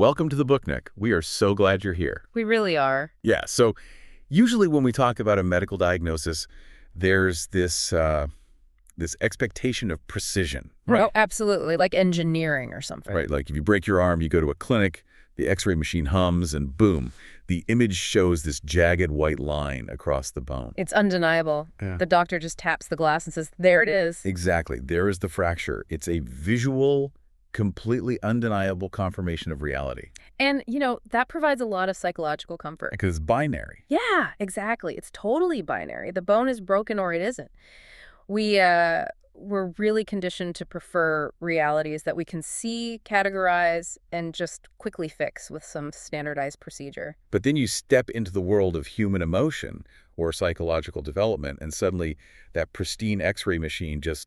welcome to the Book Nook. We are so glad you're here. We really are. Yeah, so usually when we talk about a medical diagnosis, there's this expectation of precision. Right. Oh, absolutely. Like engineering or something. Right, like if you break your arm, you go to a clinic, the x-ray machine hums, and boom, the image shows this jagged white line across the bone. It's undeniable. Yeah. The doctor just taps the glass and says, there it is. Exactly. There is the fracture. It's a visual, completely undeniable confirmation of reality. And, that provides a lot of psychological comfort. Because it's binary. Yeah, exactly. It's totally binary. The bone is broken or it isn't. We're really conditioned to prefer realities that we can see, categorize, and just quickly fix with some standardized procedure. But then you step into the world of human emotion or psychological development, and suddenly that pristine x-ray machine just,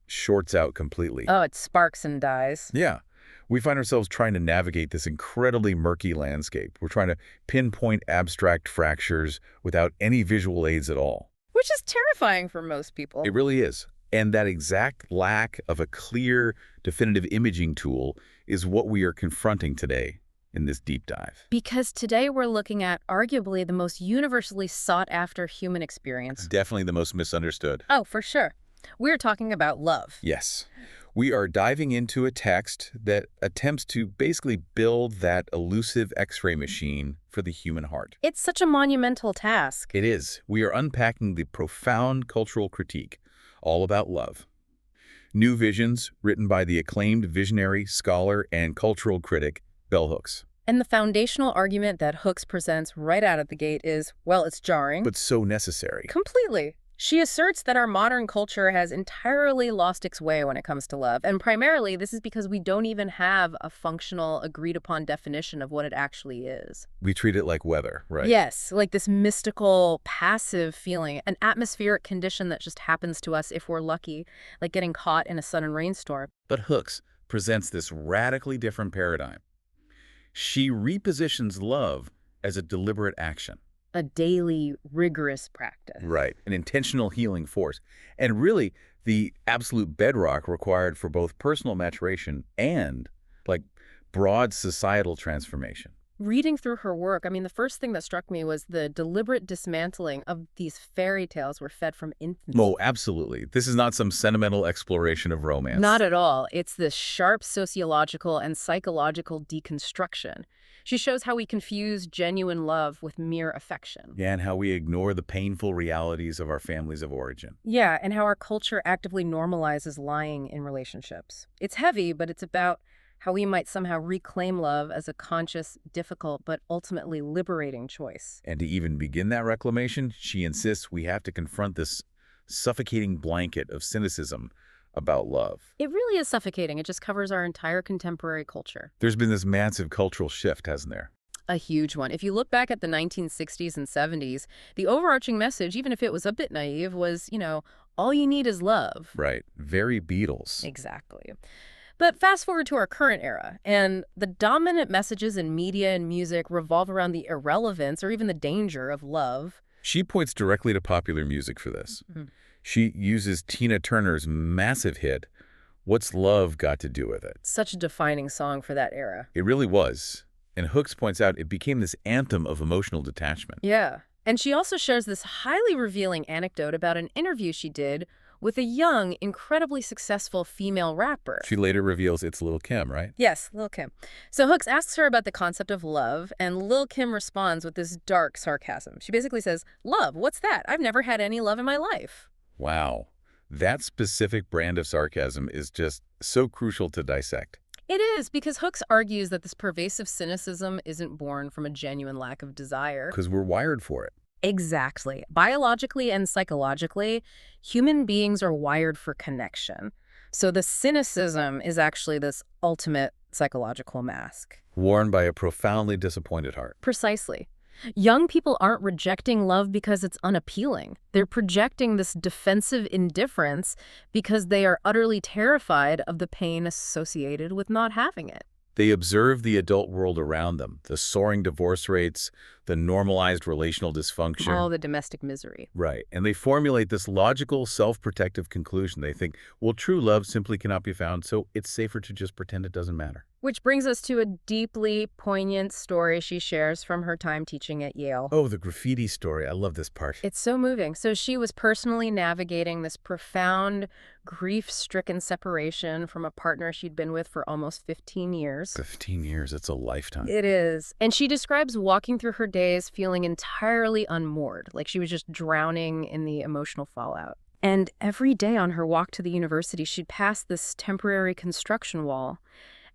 shorts out completely. Oh, it sparks and dies. Yeah. We find ourselves trying to navigate this incredibly murky landscape. We're trying to pinpoint abstract fractures without any visual aids at all. Which is terrifying for most people. It really is. And that exact lack of a clear, definitive imaging tool is what we are confronting today in this deep dive. Because today we're looking at arguably the most universally sought-after human experience. Definitely the most misunderstood. Oh, for sure. We're talking about love. Yes. We are diving into a text that attempts to basically build that elusive x-ray machine for the human heart. It's such a monumental task. It is. We are unpacking the profound cultural critique, all about love. New Visions, written by the acclaimed visionary, scholar, and cultural critic, Bell Hooks. And the foundational argument that Hooks presents right out of the gate is, well, it's jarring. But so necessary. Completely. She asserts that our modern culture has entirely lost its way when it comes to love. And primarily, this is because we don't even have a functional, agreed-upon definition of what it actually is. We treat it like weather, right? Yes, like this mystical, passive feeling, an atmospheric condition that just happens to us if we're lucky, like getting caught in a sudden rainstorm. But Hooks presents this radically different paradigm. She repositions love as a deliberate action. A daily, rigorous practice. Right. An intentional healing force. And really, the absolute bedrock required for both personal maturation and, broad societal transformation. Reading through her work, the first thing that struck me was the deliberate dismantling of these fairy tales we're fed from infancy. Oh, absolutely. This is not some sentimental exploration of romance. Not at all. It's this sharp sociological and psychological deconstruction. She shows how we confuse genuine love with mere affection. Yeah, and how we ignore the painful realities of our families of origin. Yeah, and how our culture actively normalizes lying in relationships. It's heavy, but it's about how we might somehow reclaim love as a conscious, difficult, but ultimately liberating choice. And to even begin that reclamation, she insists we have to confront this suffocating blanket of cynicism about love. It really is suffocating. It just covers our entire contemporary culture. There's been this massive cultural shift, hasn't there? A huge one. If you look back at the 1960s and 70s, the overarching message, even if it was a bit naive, was, all you need is love. Right. Very Beatles. Exactly. But fast forward to our current era, and the dominant messages in media and music revolve around the irrelevance or even the danger of love. She points directly to popular music for this. Mm-hmm. She uses Tina Turner's massive hit, What's Love Got to Do With It? Such a defining song for that era. It really was. And Hooks points out it became this anthem of emotional detachment. Yeah. And she also shares this highly revealing anecdote about an interview she did with a young, incredibly successful female rapper. She later reveals it's Lil' Kim, right? Yes, Lil' Kim. So Hooks asks her about the concept of love, and Lil' Kim responds with this dark sarcasm. She basically says, "Love? What's that? I've never had any love in my life." Wow. That specific brand of sarcasm is just so crucial to dissect. It is, because Hooks argues that this pervasive cynicism isn't born from a genuine lack of desire. Because we're wired for it. Exactly. Biologically and psychologically, human beings are wired for connection. So the cynicism is actually this ultimate psychological mask. Worn by a profoundly disappointed heart. Precisely. Young people aren't rejecting love because it's unappealing. They're projecting this defensive indifference because they are utterly terrified of the pain associated with not having it. They observe the adult world around them, the soaring divorce rates, the normalized relational dysfunction. All the domestic misery. Right. And they formulate this logical, self-protective conclusion. They think, well, true love simply cannot be found, so it's safer to just pretend it doesn't matter. Which brings us to a deeply poignant story she shares from her time teaching at Yale. Oh, the graffiti story. I love this part. It's so moving. So she was personally navigating this profound, grief-stricken separation from a partner she'd been with for almost 15 years. 15 years, it's a lifetime. It is. And she describes walking through her days feeling entirely unmoored, like she was just drowning in the emotional fallout. And every day on her walk to the university, she'd pass this temporary construction wall,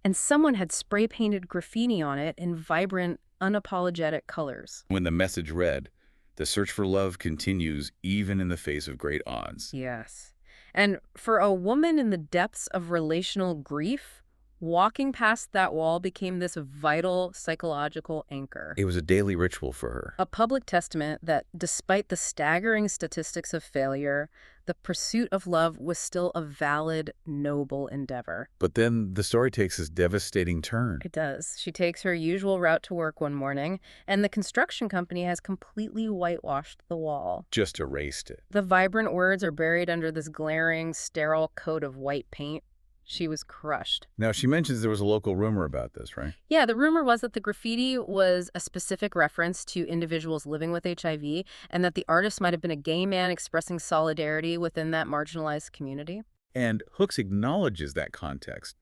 and someone had spray-painted graffiti on it in vibrant, unapologetic colors. When the message read, "The search for love continues even in the face of great odds." Yes. And for a woman in the depths of relational grief, walking past that wall became this vital psychological anchor. It was a daily ritual for her. A public testament that despite the staggering statistics of failure, the pursuit of love was still a valid, noble endeavor. But then the story takes this devastating turn. It does. She takes her usual route to work one morning, and the construction company has completely whitewashed the wall. Just erased it. The vibrant words are buried under this glaring, sterile coat of white paint. She was crushed. Now, she mentions there was a local rumor about this, right? Yeah, the rumor was that the graffiti was a specific reference to individuals living with HIV, and that the artist might have been a gay man expressing solidarity within that marginalized community. And Hooks acknowledges that context,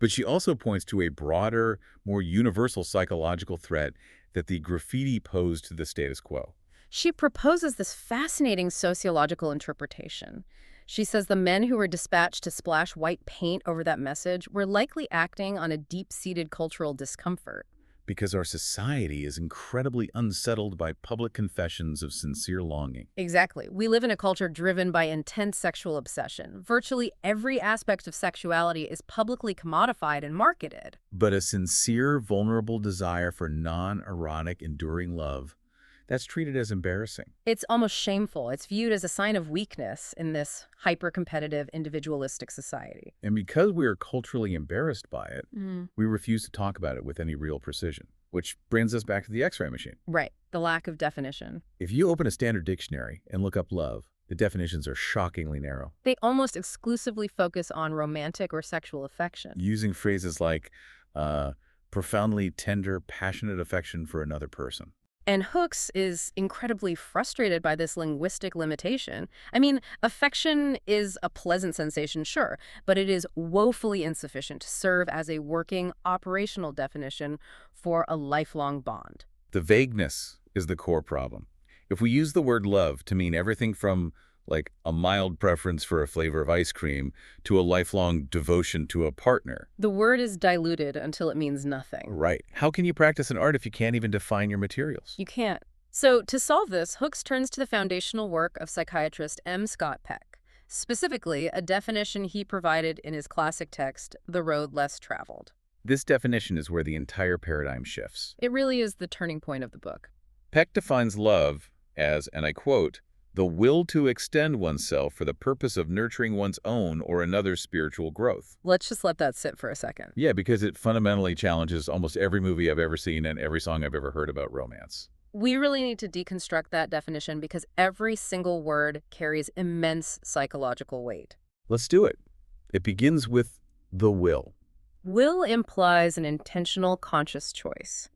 but she also points to a broader, more universal psychological threat that the graffiti posed to the status quo. She proposes this fascinating sociological interpretation. She says the men who were dispatched to splash white paint over that message were likely acting on a deep-seated cultural discomfort. Because our society is incredibly unsettled by public confessions of sincere longing. Exactly. We live in a culture driven by intense sexual obsession. Virtually every aspect of sexuality is publicly commodified and marketed. But a sincere, vulnerable desire for non-erotic, enduring love, that's treated as embarrassing. It's almost shameful. It's viewed as a sign of weakness in this hyper-competitive, individualistic society. And because we are culturally embarrassed by it, we refuse to talk about it with any real precision. Which brings us back to the X-ray machine. Right. The lack of definition. If you open a standard dictionary and look up love, the definitions are shockingly narrow. They almost exclusively focus on romantic or sexual affection. Using phrases like profoundly tender, passionate affection for another person. And Hooks is incredibly frustrated by this linguistic limitation. I mean, affection is a pleasant sensation, sure, but it is woefully insufficient to serve as a working, operational definition for a lifelong bond. The vagueness is the core problem. If we use the word love to mean everything from like a mild preference for a flavor of ice cream to a lifelong devotion to a partner. The word is diluted until it means nothing. Right. How can you practice an art if you can't even define your materials? You can't. So to solve this, Hooks turns to the foundational work of psychiatrist M. Scott Peck, specifically a definition he provided in his classic text, The Road Less Traveled. This definition is where the entire paradigm shifts. It really is the turning point of the book. Peck defines love as, and I quote, the will to extend oneself for the purpose of nurturing one's own or another's spiritual growth. Let's just let that sit for a second. Yeah, because it fundamentally challenges almost every movie I've ever seen and every song I've ever heard about romance. We really need to deconstruct that definition because every single word carries immense psychological weight. Let's do it. It begins with the will. Will implies an intentional, conscious choice.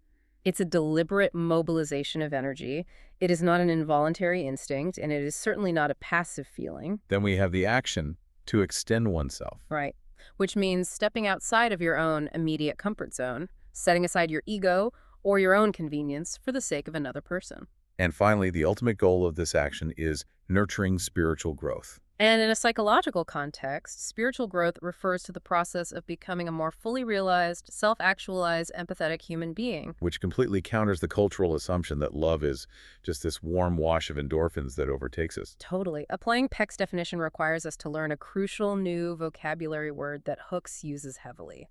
It's a deliberate mobilization of energy. It is not an involuntary instinct, and it is certainly not a passive feeling. Then we have the action to extend oneself. Right. Which means stepping outside of your own immediate comfort zone, setting aside your ego or your own convenience for the sake of another person. And finally, the ultimate goal of this action is nurturing spiritual growth. And in a psychological context, spiritual growth refers to the process of becoming a more fully realized, self-actualized, empathetic human being. Which completely counters the cultural assumption that love is just this warm wash of endorphins that overtakes us. Totally. Applying Peck's definition requires us to learn a crucial new vocabulary word that Hooks uses heavily.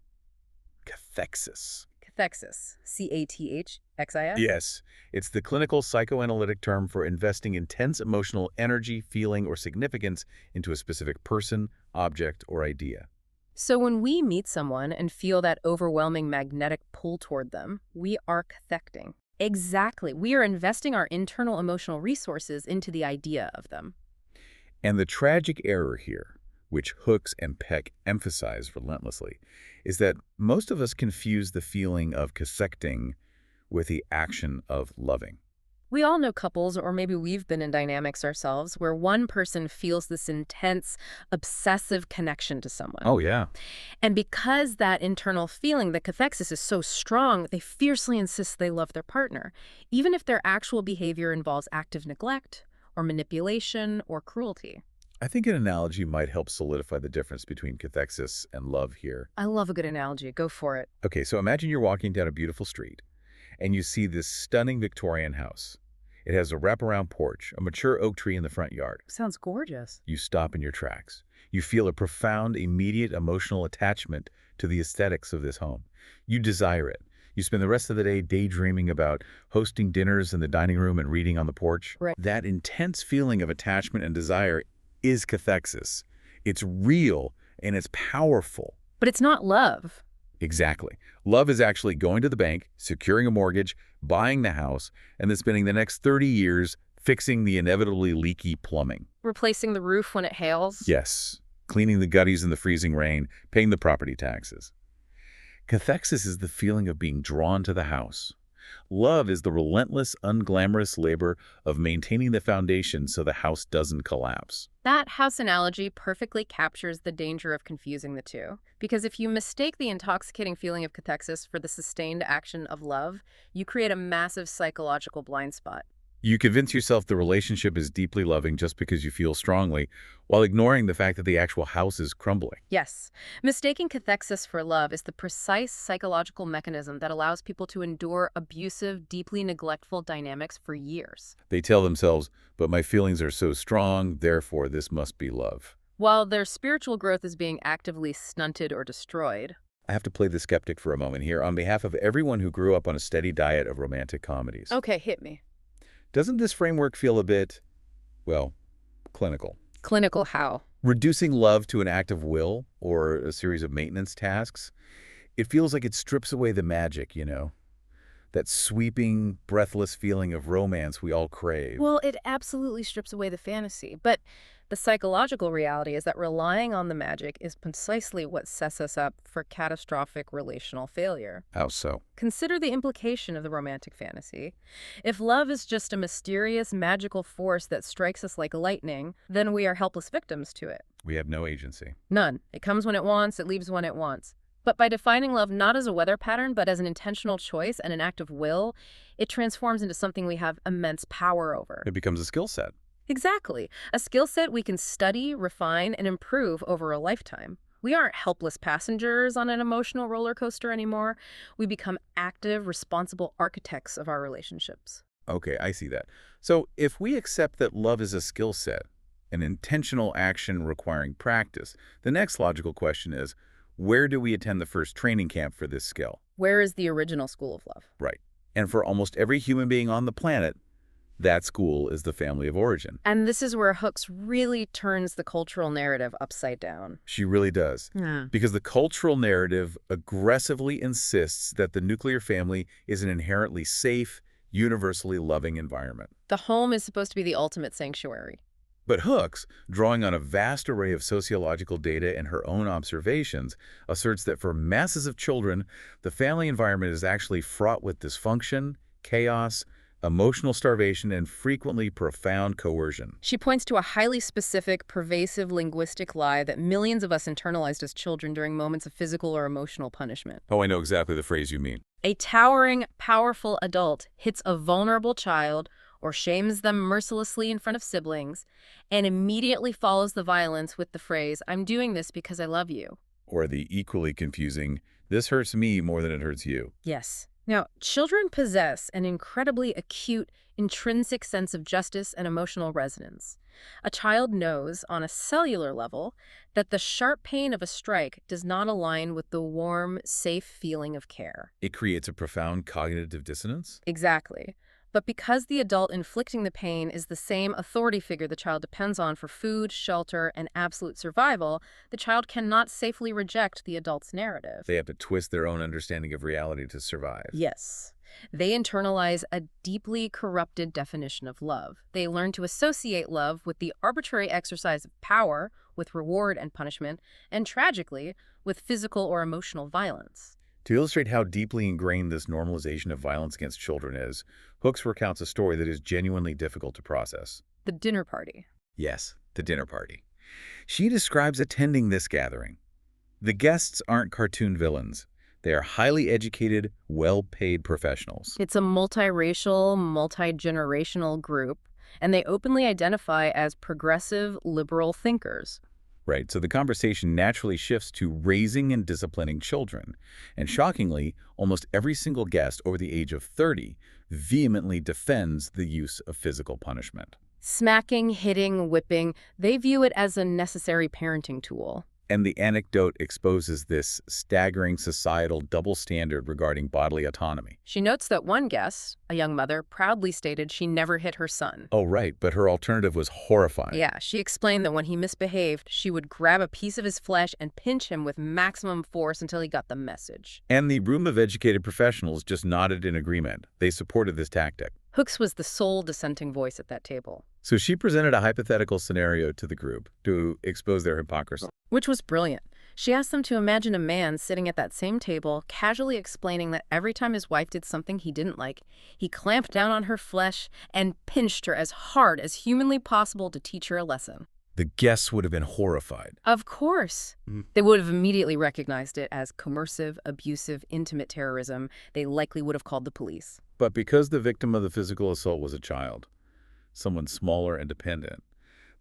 Cathexis. Cathexis. C-A-T-H-X-I-S? Yes. It's the clinical psychoanalytic term for investing intense emotional energy, feeling, or significance into a specific person, object, or idea. So when we meet someone and feel that overwhelming magnetic pull toward them, we are cathecting. Exactly. We are investing our internal emotional resources into the idea of them. And the tragic error here, which Hooks and Peck emphasize relentlessly, is that most of us confuse the feeling of connecting with the action of loving. We all know couples, or maybe we've been in dynamics ourselves, where one person feels this intense, obsessive connection to someone. Oh, yeah. And because that internal feeling, the cathexis, is so strong, they fiercely insist they love their partner, even if their actual behavior involves active neglect, or manipulation, or cruelty. I think an analogy might help solidify the difference between cathexis and love here. I love a good analogy. Go for it. Okay, so imagine you're walking down a beautiful street, and you see this stunning Victorian house. It has a wraparound porch, a mature oak tree in the front yard. Sounds gorgeous. You stop in your tracks. You feel a profound, immediate emotional attachment to the aesthetics of this home. You desire it. You spend the rest of the day daydreaming about hosting dinners in the dining room and reading on the porch. Right. That intense feeling of attachment and desire is cathexis. It's real and it's powerful. But it's not love. Exactly. Love is actually going to the bank, securing a mortgage, buying the house, and then spending the next 30 years fixing the inevitably leaky plumbing. Replacing the roof when it hails? Yes. Cleaning the gutties in the freezing rain, paying the property taxes. Cathexis is the feeling of being drawn to the house. Love is the relentless, unglamorous labor of maintaining the foundation so the house doesn't collapse. That house analogy perfectly captures the danger of confusing the two. Because if you mistake the intoxicating feeling of cathexis for the sustained action of love, you create a massive psychological blind spot. You convince yourself the relationship is deeply loving just because you feel strongly, while ignoring the fact that the actual house is crumbling. Yes, mistaking cathexis for love is the precise psychological mechanism that allows people to endure abusive, deeply neglectful dynamics for years. They tell themselves, but my feelings are so strong, therefore this must be love. While their spiritual growth is being actively stunted or destroyed. I have to play the skeptic for a moment here on behalf of everyone who grew up on a steady diet of romantic comedies. Okay, hit me. Doesn't this framework feel a bit, well, clinical? Clinical how? Reducing love to an act of will or a series of maintenance tasks, it feels like it strips away the magic, that sweeping, breathless feeling of romance we all crave. Well, it absolutely strips away the fantasy, but the psychological reality is that relying on the magic is precisely what sets us up for catastrophic relational failure. How so? Consider the implication of the romantic fantasy. If love is just a mysterious, magical force that strikes us like lightning, then we are helpless victims to it. We have no agency. None. It comes when it wants, it leaves when it wants. But by defining love not as a weather pattern, but as an intentional choice and an act of will, it transforms into something we have immense power over. It becomes a skill set. Exactly. A skill set we can study, refine, and improve over a lifetime. We aren't helpless passengers on an emotional roller coaster anymore. We become active, responsible architects of our relationships. Okay, I see that. So if we accept that love is a skill set, an intentional action requiring practice, the next logical question is, where do we attend the first training camp for this skill? Where is the original school of love? Right. And for almost every human being on the planet, that school is the family of origin. And this is where Hooks really turns the cultural narrative upside down. She really does. Yeah. Because the cultural narrative aggressively insists that the nuclear family is an inherently safe, universally loving environment. The home is supposed to be the ultimate sanctuary. But Hooks, drawing on a vast array of sociological data and her own observations, asserts that for masses of children, the family environment is actually fraught with dysfunction, chaos, emotional starvation, and frequently profound coercion. She points to a highly specific, pervasive linguistic lie that millions of us internalized as children during moments of physical or emotional punishment. Oh, I know exactly the phrase you mean. A towering, powerful adult hits a vulnerable child or shames them mercilessly in front of siblings and immediately follows the violence with the phrase, "I'm doing this because I love you." Or the equally confusing, "This hurts me more than it hurts you." Yes. Now, children possess an incredibly acute, intrinsic sense of justice and emotional resonance. A child knows, on a cellular level, that the sharp pain of a strike does not align with the warm, safe feeling of care. It creates a profound cognitive dissonance. Exactly. But because the adult inflicting the pain is the same authority figure the child depends on for food, shelter, and absolute survival, the child cannot safely reject the adult's narrative. They have to twist their own understanding of reality to survive. Yes. They internalize a deeply corrupted definition of love. They learn to associate love with the arbitrary exercise of power, with reward and punishment, and tragically, with physical or emotional violence. To illustrate how deeply ingrained this normalization of violence against children is, Hooks recounts a story that is genuinely difficult to process. The dinner party. Yes, the dinner party. She describes attending this gathering. The guests aren't cartoon villains. They are highly educated, well-paid professionals. It's a multiracial, multi-generational group, and they openly identify as progressive, liberal thinkers. Right, so the conversation naturally shifts to raising and disciplining children. And shockingly, almost every single guest over the age of 30 vehemently defends the use of physical punishment. Smacking, hitting, whipping, they view it as a necessary parenting tool. And the anecdote exposes this staggering societal double standard regarding bodily autonomy. She notes that one guest, a young mother, proudly stated she never hit her son. Oh, right, but her alternative was horrifying. Yeah, she explained that when he misbehaved, she would grab a piece of his flesh and pinch him with maximum force until he got the message. And the room of educated professionals just nodded in agreement. They supported this tactic. Hooks was the sole dissenting voice at that table. So she presented a hypothetical scenario to the group to expose their hypocrisy. Which was brilliant. She asked them to imagine a man sitting at that same table, casually explaining that every time his wife did something he didn't like, he clamped down on her flesh and pinched her as hard as humanly possible to teach her a lesson. The guests would have been horrified. Of course. They would have immediately recognized it as coercive, abusive, intimate terrorism. They likely would have called the police. But because the victim of the physical assault was a child, someone smaller and dependent,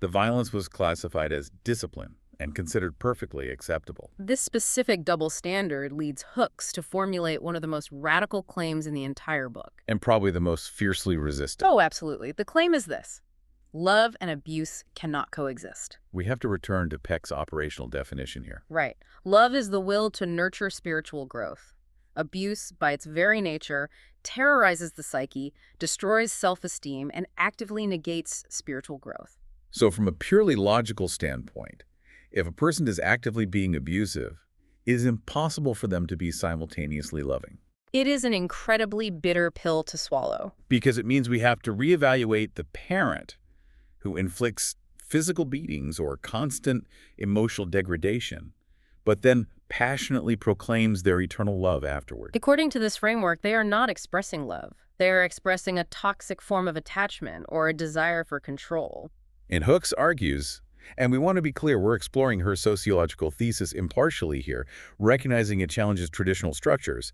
the violence was classified as discipline and considered perfectly acceptable. This specific double standard leads Hooks to formulate one of the most radical claims in the entire book. And probably the most fiercely resisted. Oh, absolutely. The claim is this: love and abuse cannot coexist. We have to return to Peck's operational definition here. Right. Love is the will to nurture spiritual growth. Abuse, by its very nature, terrorizes the psyche, destroys self-esteem, and actively negates spiritual growth. So from a purely logical standpoint, if a person is actively being abusive, it is impossible for them to be simultaneously loving. It is an incredibly bitter pill to swallow. Because it means we have to reevaluate the parent who inflicts physical beatings or constant emotional degradation, but then passionately proclaims their eternal love afterward. According to this framework, they are not expressing love. They are expressing a toxic form of attachment or a desire for control. And Hooks argues, and we want to be clear, we're exploring her sociological thesis impartially here, recognizing it challenges traditional structures,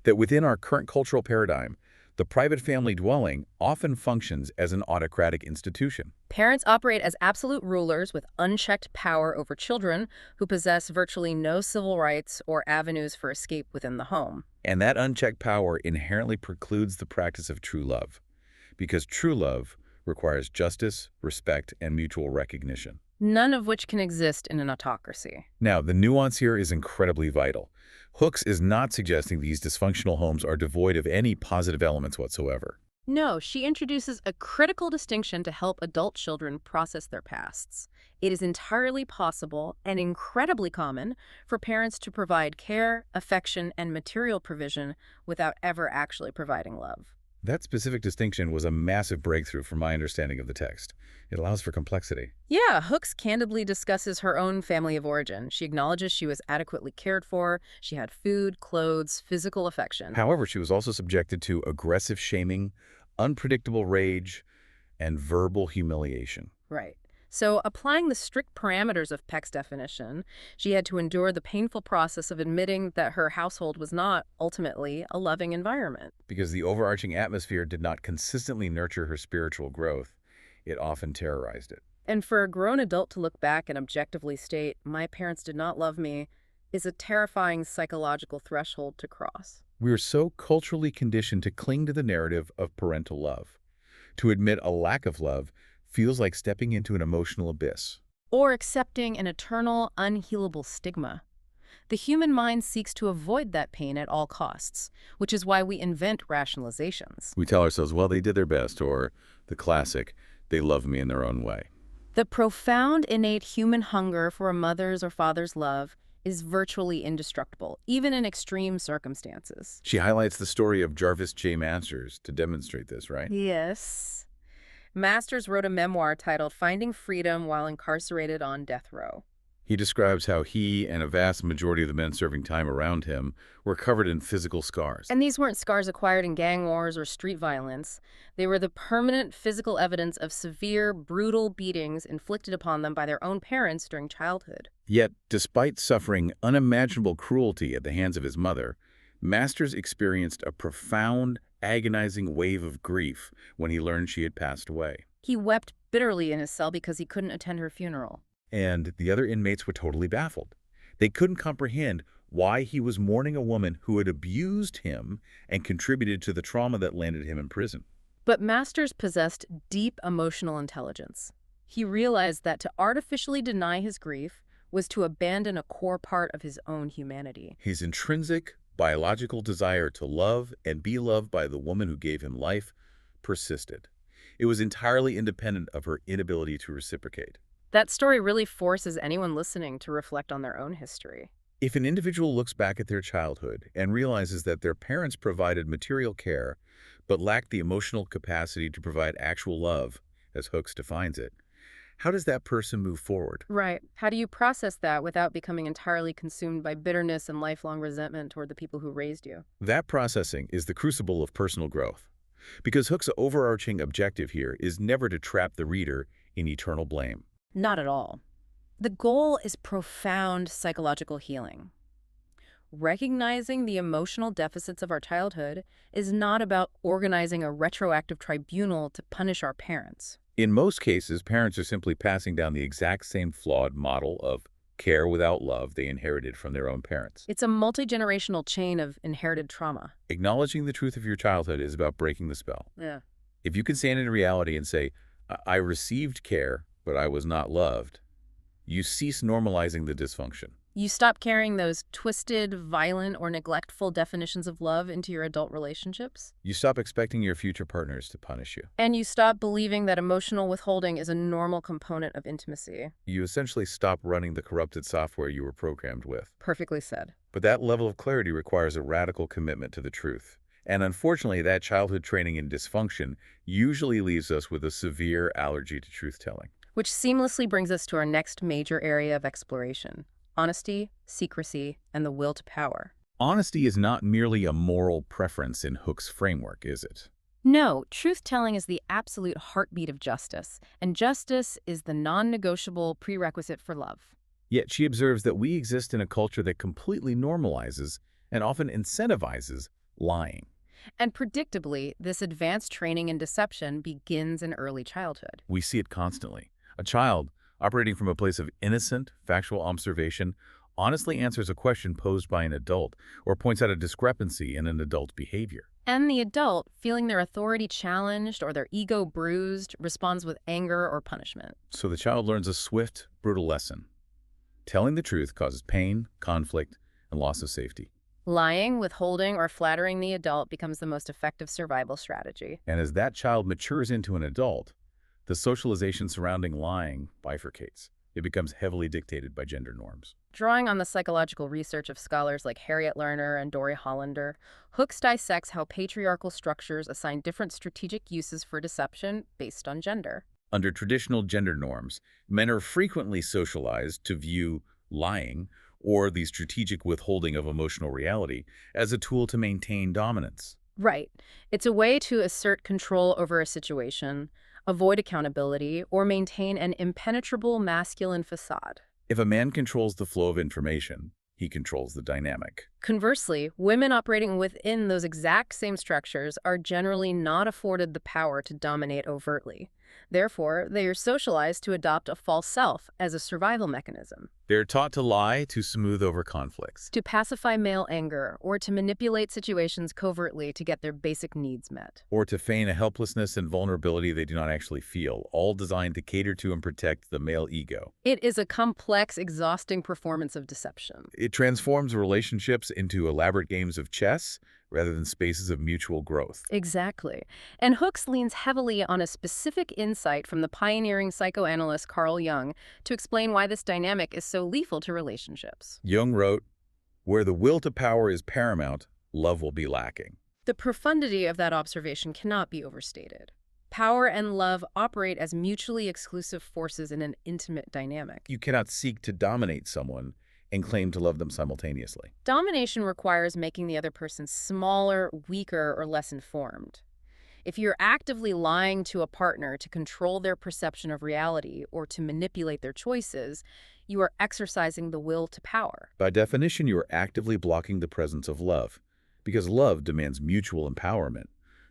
that within our current cultural paradigm, the private family dwelling often functions as an autocratic institution. Parents operate as absolute rulers with unchecked power over children who possess virtually no civil rights or avenues for escape within the home. And that unchecked power inherently precludes the practice of true love, because true love requires justice, respect, and mutual recognition. None of which can exist in an autocracy. Now, the nuance here is incredibly vital. Hooks is not suggesting these dysfunctional homes are devoid of any positive elements whatsoever. No, she introduces a critical distinction to help adult children process their pasts. It is entirely possible and incredibly common for parents to provide care, affection, and material provision without ever actually providing love. That specific distinction was a massive breakthrough from my understanding of the text. It allows for complexity. Yeah, Hooks candidly discusses her own family of origin. She acknowledges she was adequately cared for. She had food, clothes, physical affection. However, she was also subjected to aggressive shaming, unpredictable rage, and verbal humiliation. Right. So, applying the strict parameters of Peck's definition, she had to endure the painful process of admitting that her household was not, ultimately, a loving environment. Because the overarching atmosphere did not consistently nurture her spiritual growth, it often terrorized it. And for a grown adult to look back and objectively state, "My parents did not love me," is a terrifying psychological threshold to cross. We are so culturally conditioned to cling to the narrative of parental love. To admit a lack of love feels like stepping into an emotional abyss. Or accepting an eternal, unhealable stigma. The human mind seeks to avoid that pain at all costs, which is why we invent rationalizations. We tell ourselves, well, they did their best, or the classic, they love me in their own way. The profound innate human hunger for a mother's or father's love is virtually indestructible, even in extreme circumstances. She highlights the story of Jarvis J. Masters to demonstrate this, right? Yes. Masters wrote a memoir titled Finding Freedom While Incarcerated on Death Row. He describes how he and a vast majority of the men serving time around him were covered in physical scars. And these weren't scars acquired in gang wars or street violence. They were the permanent physical evidence of severe, brutal beatings inflicted upon them by their own parents during childhood. Yet, despite suffering unimaginable cruelty at the hands of his mother, Masters experienced a profound, agonizing wave of grief when he learned she had passed away. He wept bitterly in his cell because he couldn't attend her funeral. And the other inmates were totally baffled. They couldn't comprehend why he was mourning a woman who had abused him and contributed to the trauma that landed him in prison. But Masters possessed deep emotional intelligence. He realized that to artificially deny his grief was to abandon a core part of his own humanity. His intrinsic, biological desire to love and be loved by the woman who gave him life persisted. It was entirely independent of her inability to reciprocate. That story really forces anyone listening to reflect on their own history. If an individual looks back at their childhood and realizes that their parents provided material care but lacked the emotional capacity to provide actual love, as Hooks defines it, how does that person move forward? Right. How do you process that without becoming entirely consumed by bitterness and lifelong resentment toward the people who raised you? That processing is the crucible of personal growth, because Hooks' overarching objective here is never to trap the reader in eternal blame. Not at all. The goal is profound psychological healing. Recognizing the emotional deficits of our childhood is not about organizing a retroactive tribunal to punish our parents. In most cases, parents are simply passing down the exact same flawed model of care without love they inherited from their own parents. It's a multi-generational chain of inherited trauma. Acknowledging the truth of your childhood is about breaking the spell. Yeah. If you can stand in reality and say, I received care, but I was not loved, you cease normalizing the dysfunction. You stop carrying those twisted, violent, or neglectful definitions of love into your adult relationships. You stop expecting your future partners to punish you. And you stop believing that emotional withholding is a normal component of intimacy. You essentially stop running the corrupted software you were programmed with. Perfectly said. But that level of clarity requires a radical commitment to the truth. And unfortunately, that childhood training in dysfunction usually leaves us with a severe allergy to truth-telling. Which seamlessly brings us to our next major area of exploration: honesty, secrecy, and the will to power. Honesty is not merely a moral preference in Hooks' framework, is it? No, truth-telling is the absolute heartbeat of justice, and justice is the non-negotiable prerequisite for love. Yet she observes that we exist in a culture that completely normalizes and often incentivizes lying. And predictably, this advanced training in deception begins in early childhood. We see it constantly. A child, operating from a place of innocent, factual observation, honestly answers a question posed by an adult or points out a discrepancy in an adult's behavior. And the adult, feeling their authority challenged or their ego bruised, responds with anger or punishment. So the child learns a swift, brutal lesson. Telling the truth causes pain, conflict, and loss of safety. Lying, withholding, or flattering the adult becomes the most effective survival strategy. And as that child matures into an adult, the socialization surrounding lying bifurcates. It becomes heavily dictated by gender norms. Drawing on the psychological research of scholars like Harriet Lerner and Dory Hollander, Hooks dissects how patriarchal structures assign different strategic uses for deception based on gender. Under traditional gender norms, men are frequently socialized to view lying, or the strategic withholding of emotional reality, as a tool to maintain dominance. Right. It's a way to assert control over a situation, avoid accountability, or maintain an impenetrable masculine facade. If a man controls the flow of information, he controls the dynamic. Conversely, women operating within those exact same structures are generally not afforded the power to dominate overtly. Therefore, they are socialized to adopt a false self as a survival mechanism, They're taught to lie to smooth over conflicts. to pacify male anger, or to manipulate situations covertly to get their basic needs met. Or to feign a helplessness and vulnerability they do not actually feel, all designed to cater to and protect the male ego. It is a complex, exhausting performance of deception. It transforms relationships into elaborate games of chess rather than spaces of mutual growth. Exactly. And Hooks leans heavily on a specific insight from the pioneering psychoanalyst Carl Jung to explain why this dynamic is so lethal to relationships. Jung wrote, "Where the will to power is paramount, love will be lacking." The profundity of that observation cannot be overstated. Power and love operate as mutually exclusive forces in an intimate dynamic. You cannot seek to dominate someone and claim to love them simultaneously. Domination requires making the other person smaller, weaker, or less informed. If you're actively lying to a partner to control their perception of reality or to manipulate their choices, you are exercising the will to power. By definition, you are actively blocking the presence of love, because love demands mutual empowerment,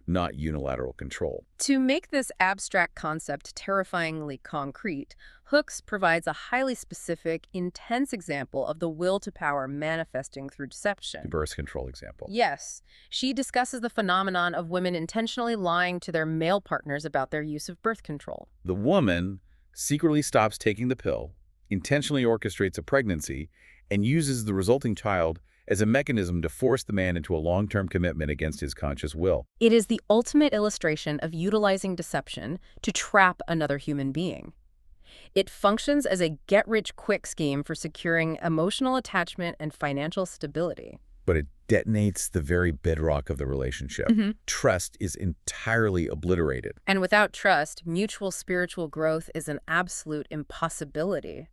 not unilateral control. To make this abstract concept terrifyingly concrete, Hooks provides a highly specific, intense example of the will to power manifesting through The deception. birth control example. Yes, she discusses the phenomenon of women intentionally lying to their male partners about their use of birth control. The woman secretly stops taking the pill, intentionally orchestrates a pregnancy, and uses the resulting child as a mechanism to force the man into a long-term commitment against his conscious will. It is the ultimate illustration of utilizing deception to trap another human being. It functions as a get-rich-quick scheme for securing emotional attachment and financial stability. But it detonates the very bedrock of the relationship. Trust is entirely obliterated. And without trust, mutual spiritual growth is an absolute impossibility.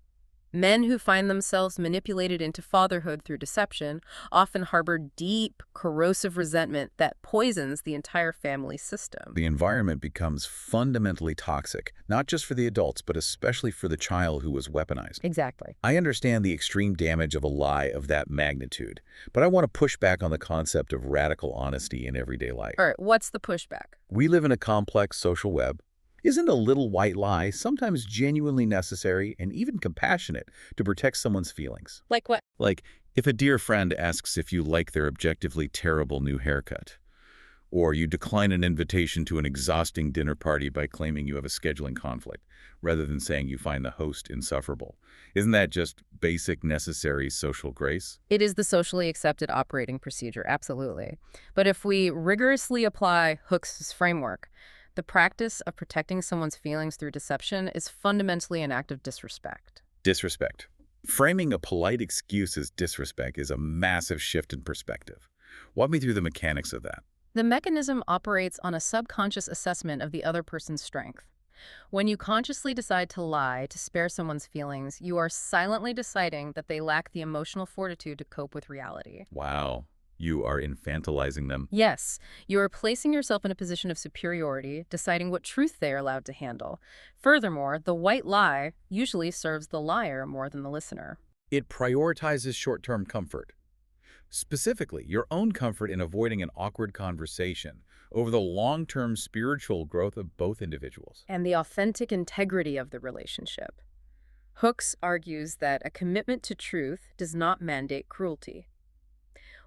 Men who find themselves manipulated into fatherhood through deception often harbor deep, corrosive resentment that poisons the entire family system. The environment becomes fundamentally toxic, not just for the adults, but especially for the child who was weaponized. Exactly. I understand the extreme damage of a lie of that magnitude, but I want to push back on the concept of radical honesty in everyday life. All right, what's the pushback? We live in a complex social web. Isn't a little white lie sometimes genuinely necessary and even compassionate to protect someone's feelings? Like what? Like, if a dear friend asks if you like their objectively terrible new haircut, or you decline an invitation to an exhausting dinner party by claiming you have a scheduling conflict, rather than saying you find the host insufferable. Isn't that just basic, necessary social grace? It is the socially accepted operating procedure, absolutely. But if we rigorously apply Hooks' framework, the practice of protecting someone's feelings through deception is fundamentally an act of disrespect. Disrespect. Framing a polite excuse as disrespect is a massive shift in perspective. Walk me through the mechanics of that. The mechanism operates on a subconscious assessment of the other person's strength. When you consciously decide to lie to spare someone's feelings, you are silently deciding that they lack the emotional fortitude to cope with reality. Wow. You are infantilizing them. Yes, you are placing yourself in a position of superiority, deciding what truth they are allowed to handle. Furthermore, the white lie usually serves the liar more than the listener. It prioritizes short-term comfort. Specifically, your own comfort in avoiding an awkward conversation over the long-term spiritual growth of both individuals. And the authentic integrity of the relationship. Hooks argues that a commitment to truth does not mandate cruelty.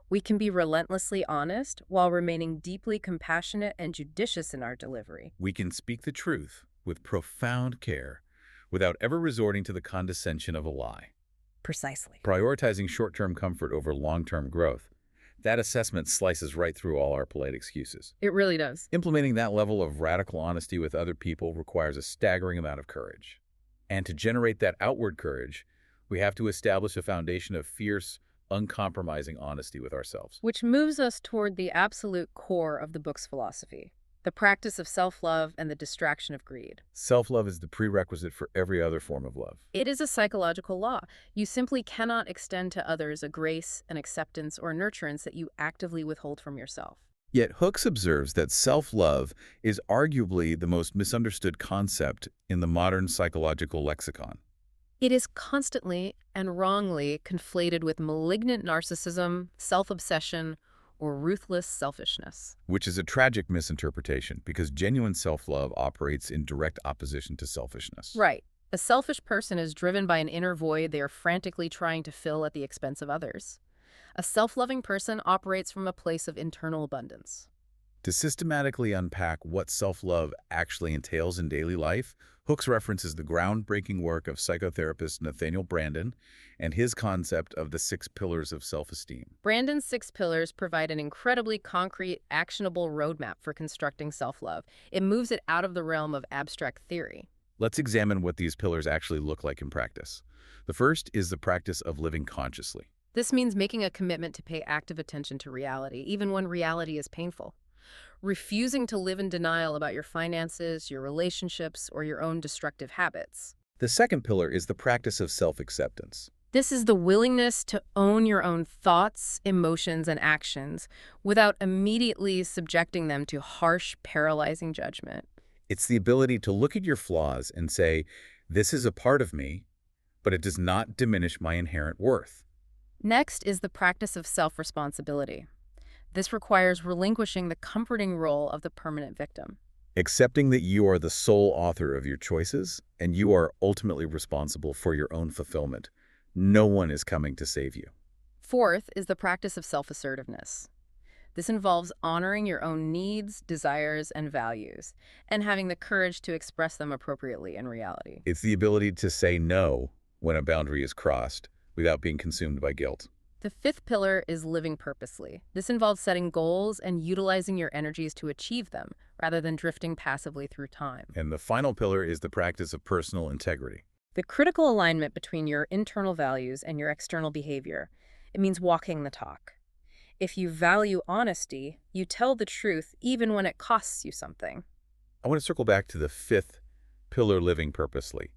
We can be relentlessly honest while remaining deeply compassionate and judicious in our delivery. We can speak the truth with profound care without ever resorting to the condescension of a lie. Precisely. Prioritizing short-term comfort over long-term growth. That assessment slices right through all our polite excuses. It really does. Implementing that level of radical honesty with other people requires a staggering amount of courage. And to generate that outward courage, we have to establish a foundation of fierce, uncompromising honesty with ourselves. Which moves us toward the absolute core of the book's philosophy, the practice of self-love and the distraction of greed. Self-love is the prerequisite for every other form of love. It is a psychological law. You simply cannot extend to others a grace, an acceptance, or nurturance that you actively withhold from yourself. Yet Hooks observes that self-love is arguably the most misunderstood concept in the modern psychological lexicon. It is constantly and wrongly conflated with malignant narcissism, self-obsession, or ruthless selfishness. Which is a tragic misinterpretation because genuine self-love operates in direct opposition to selfishness. Right. A selfish person is driven by an inner void they are frantically trying to fill at the expense of others. A self-loving person operates from a place of internal abundance. To systematically unpack what self-love actually entails in daily life, Hooks references the groundbreaking work of psychotherapist Nathaniel Branden and his concept of the 6 pillars of self-esteem. Brandon's 6 pillars provide an incredibly concrete, actionable roadmap for constructing self-love. It moves it out of the realm of abstract theory. Let's examine what these pillars actually look like in practice. The first is the practice of living consciously. This means making a commitment to pay active attention to reality, even when reality is painful. Refusing to live in denial about your finances, your relationships, or your own destructive habits. The second pillar is the practice of self-acceptance. This is the willingness to own your own thoughts, emotions, and actions without immediately subjecting them to harsh, paralyzing judgment. It's the ability to look at your flaws and say, this is a part of me, but it does not diminish my inherent worth. Next is the practice of self-responsibility. This requires relinquishing the comforting role of the permanent victim. Accepting that you are the sole author of your choices and you are ultimately responsible for your own fulfillment. No one is coming to save you. Fourth is the practice of self-assertiveness. This involves honoring your own needs, desires, and values, and having the courage to express them appropriately in reality. It's the ability to say no when a boundary is crossed without being consumed by guilt. The fifth pillar is living purposely. This involves setting goals and utilizing your energies to achieve them, rather than drifting passively through time. And the final pillar is the practice of personal integrity. The critical alignment between your internal values and your external behavior. It means walking the talk. If you value honesty, you tell the truth even when it costs you something. I want to circle back to the fifth pillar, living purposely,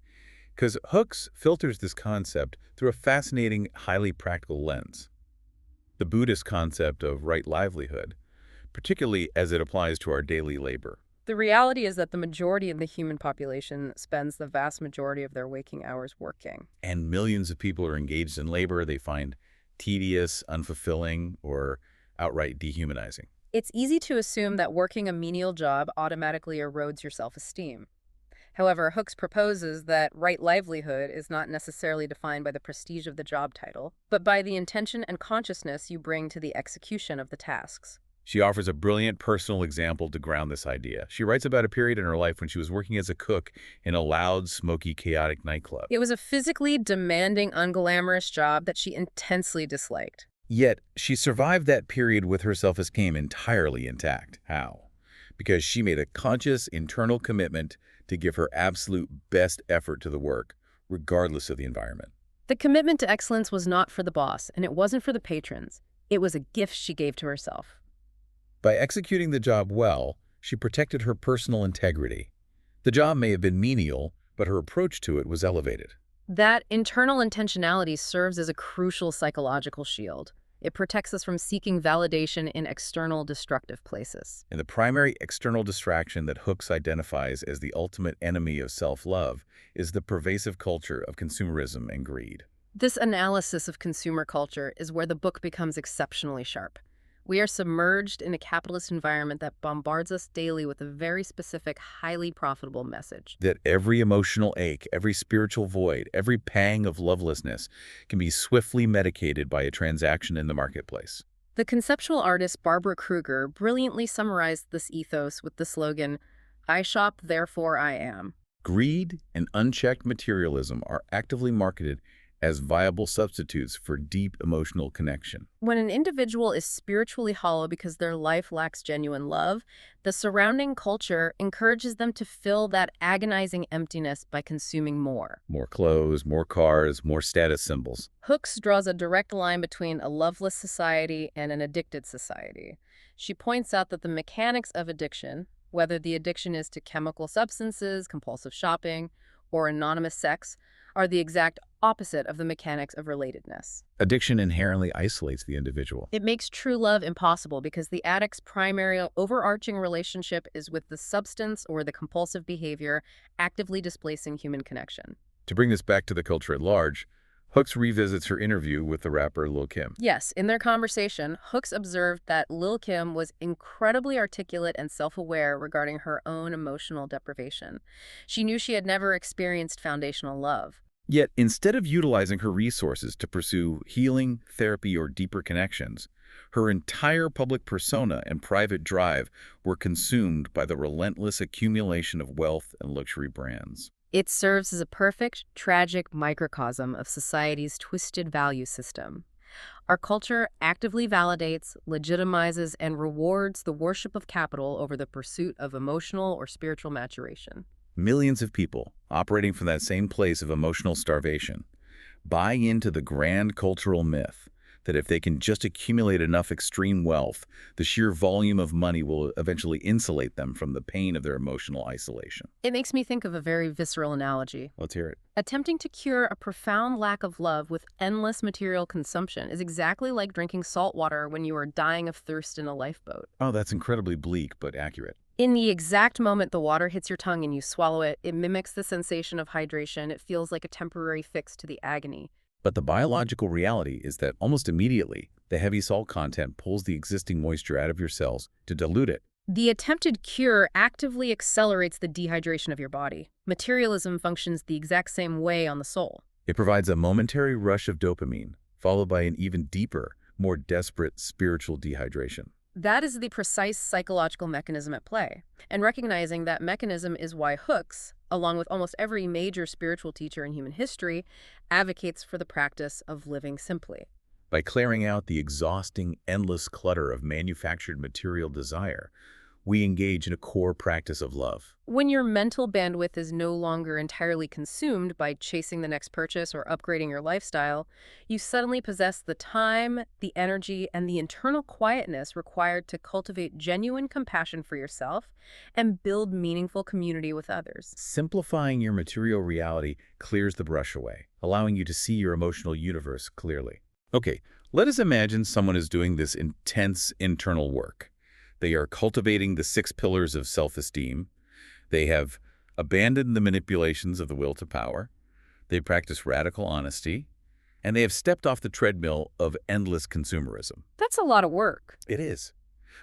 because Hooks filters this concept through a fascinating, highly practical lens. The Buddhist concept of right livelihood, particularly as it applies to our daily labor. The reality is that the majority of the human population spends the vast majority of their waking hours working. And millions of people are engaged in labor they find tedious, unfulfilling, or outright dehumanizing. It's easy to assume that working a menial job automatically erodes your self-esteem. However, Hooks proposes that right livelihood is not necessarily defined by the prestige of the job title, but by the intention and consciousness you bring to the execution of the tasks. She offers a brilliant personal example to ground this idea. She writes about a period in her life when she was working as a cook in a loud, smoky, chaotic nightclub. It was a physically demanding, unglamorous job that she intensely disliked. Yet, she survived that period with her self-esteem entirely intact. How? Because she made a conscious internal commitment to give her absolute best effort to the work, regardless of the environment. The commitment to excellence was not for the boss, and it wasn't for the patrons. It was a gift she gave to herself. By executing the job well, she protected her personal integrity. The job may have been menial, but her approach to it was elevated. That internal intentionality serves as a crucial psychological shield. It protects us from seeking validation in external destructive places. And the primary external distraction that Hooks identifies as the ultimate enemy of self-love is the pervasive culture of consumerism and greed. This analysis of consumer culture is where the book becomes exceptionally sharp. We are submerged in a capitalist environment that bombards us daily with a very specific, highly profitable message. That every emotional ache, every spiritual void, every pang of lovelessness can be swiftly medicated by a transaction in the marketplace. The conceptual artist Barbara Kruger brilliantly summarized this ethos with the slogan, "I shop, therefore I am." Greed and unchecked materialism are actively marketed as viable substitutes for deep emotional connection. When an individual is spiritually hollow because their life lacks genuine love, the surrounding culture encourages them to fill that agonizing emptiness by consuming more. More clothes, more cars, more status symbols. Hooks draws a direct line between a loveless society and an addicted society. She points out that the mechanics of addiction, whether the addiction is to chemical substances, compulsive shopping, or anonymous sex, are the exact opposite of the mechanics of relatedness. Addiction inherently isolates the individual. It makes true love impossible because the addict's primary overarching relationship is with the substance or the compulsive behavior actively displacing human connection. To bring this back to the culture at large, Hooks revisits her interview with the rapper Lil Kim. Yes, in their conversation, Hooks observed that Lil Kim was incredibly articulate and self-aware regarding her own emotional deprivation. She knew she had never experienced foundational love. Yet, instead of utilizing her resources to pursue healing, therapy, or deeper connections, her entire public persona and private drive were consumed by the relentless accumulation of wealth and luxury brands. It serves as a perfect, tragic microcosm of society's twisted value system. Our culture actively validates, legitimizes, and rewards the worship of capital over the pursuit of emotional or spiritual maturation. Millions of people, operating from that same place of emotional starvation, buy into the grand cultural myth that if they can just accumulate enough extreme wealth, the sheer volume of money will eventually insulate them from the pain of their emotional isolation. It makes me think of a very visceral analogy. Let's hear it. Attempting to cure a profound lack of love with endless material consumption is exactly like drinking salt water when you are dying of thirst in a lifeboat. Oh, that's incredibly bleak, but accurate. In the exact moment the water hits your tongue and you swallow it, it mimics the sensation of hydration. It feels like a temporary fix to the agony. But the biological reality is that almost immediately, the heavy salt content pulls the existing moisture out of your cells to dilute it. The attempted cure actively accelerates the dehydration of your body. Materialism functions the exact same way on the soul. It provides a momentary rush of dopamine, followed by an even deeper, more desperate spiritual dehydration. That is the precise psychological mechanism at play. And recognizing that mechanism is why Hooks, along with almost every major spiritual teacher in human history, advocates for the practice of living simply. By clearing out the exhausting, endless clutter of manufactured material desire, we engage in a core practice of love. When your mental bandwidth is no longer entirely consumed by chasing the next purchase or upgrading your lifestyle, you suddenly possess the time, the energy, and the internal quietness required to cultivate genuine compassion for yourself and build meaningful community with others. Simplifying your material reality clears the brush away, allowing you to see your emotional universe clearly. Okay, let us imagine someone is doing this intense internal work. They are cultivating the 6 pillars of self-esteem. They have abandoned the manipulations of the will to power. They practice radical honesty. And they have stepped off the treadmill of endless consumerism. That's a lot of work. It is.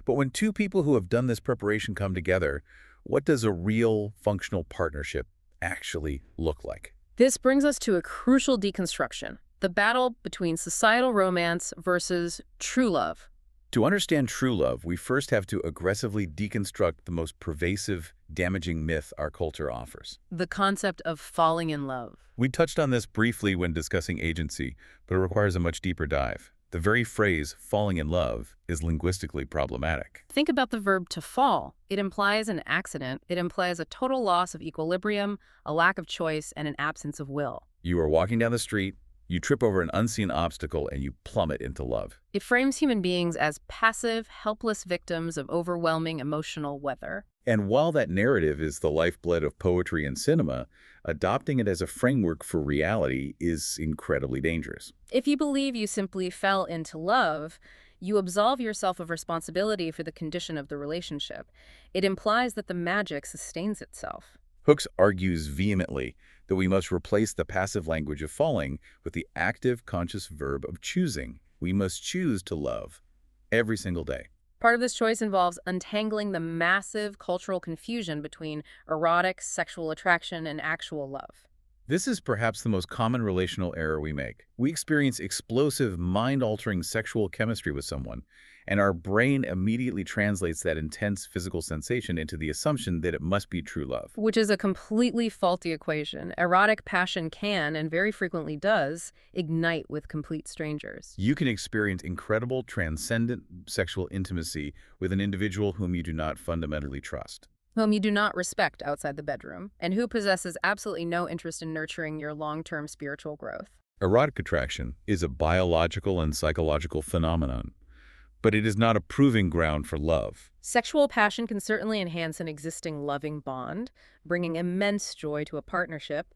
But when two people who have done this preparation come together, what does a real functional partnership actually look like? This brings us to a crucial deconstruction, the battle between societal romance versus true love. To understand true love, we first have to aggressively deconstruct the most pervasive, damaging myth our culture offers. The concept of falling in love. We touched on this briefly when discussing agency, but it requires a much deeper dive. The very phrase, falling in love, is linguistically problematic. Think about the verb to fall. It implies an accident. It implies a total loss of equilibrium, a lack of choice, and an absence of will. You are walking down the street, you trip over an unseen obstacle, and you plummet into love. It frames human beings as passive, helpless victims of overwhelming emotional weather. And while that narrative is the lifeblood of poetry and cinema, adopting it as a framework for reality is incredibly dangerous. If you believe you simply fell into love, you absolve yourself of responsibility for the condition of the relationship. It implies that the magic sustains itself. Hooks argues vehemently that we must replace the passive language of falling with the active, conscious verb of choosing. We must choose to love every single day. Part of this choice involves untangling the massive cultural confusion between erotic, sexual attraction, and actual love. This is perhaps the most common relational error we make. We experience explosive, mind-altering sexual chemistry with someone, and our brain immediately translates that intense physical sensation into the assumption that it must be true love. Which is a completely faulty equation. Erotic passion can, and very frequently does, ignite with complete strangers. You can experience incredible, transcendent sexual intimacy with an individual whom you do not fundamentally trust, Whom you do not respect outside the bedroom, and who possesses absolutely no interest in nurturing your long-term spiritual growth. Erotic attraction is a biological and psychological phenomenon, but it is not a proving ground for love. Sexual passion can certainly enhance an existing loving bond, bringing immense joy to a partnership,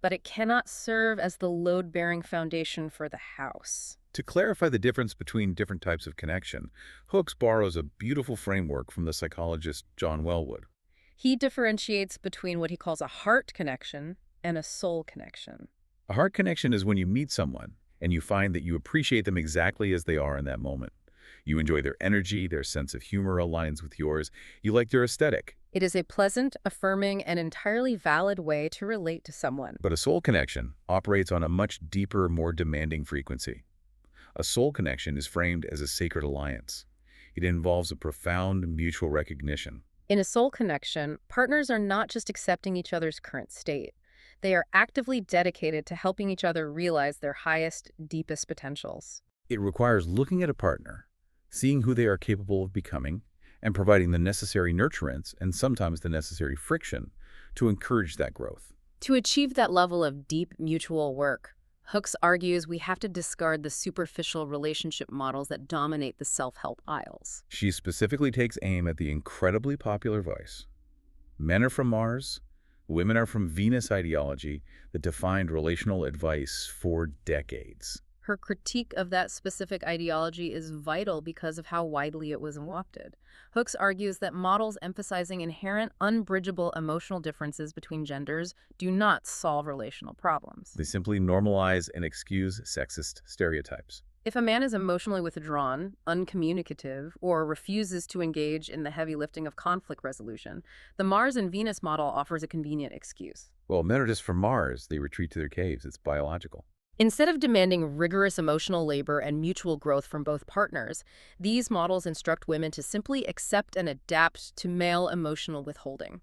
but it cannot serve as the load-bearing foundation for the house. To clarify the difference between different types of connection, Hooks borrows a beautiful framework from the psychologist John Wellwood. He differentiates between what he calls a heart connection and a soul connection. A heart connection is when you meet someone and you find that you appreciate them exactly as they are in that moment. You enjoy their energy, their sense of humor aligns with yours, you like their aesthetic. It is a pleasant, affirming, and entirely valid way to relate to someone. But a soul connection operates on a much deeper, more demanding frequency. A soul connection is framed as a sacred alliance. It involves a profound mutual recognition. In a soul connection, partners are not just accepting each other's current state. They are actively dedicated to helping each other realize their highest, deepest potentials. It requires looking at a partner, seeing who they are capable of becoming, and providing the necessary nurturance and sometimes the necessary friction to encourage that growth. To achieve that level of deep mutual work, Hooks argues we have to discard the superficial relationship models that dominate the self-help aisles. She specifically takes aim at the incredibly popular voice. Men are from Mars, women are from Venus ideology that defined relational advice for decades. Her critique of that specific ideology is vital because of how widely it was adopted. Hooks argues that models emphasizing inherent, unbridgeable emotional differences between genders do not solve relational problems. They simply normalize and excuse sexist stereotypes. If a man is emotionally withdrawn, uncommunicative, or refuses to engage in the heavy lifting of conflict resolution, the Mars and Venus model offers a convenient excuse. Well, men are just from Mars. They retreat to their caves. It's biological. Instead of demanding rigorous emotional labor and mutual growth from both partners, these models instruct women to simply accept and adapt to male emotional withholding.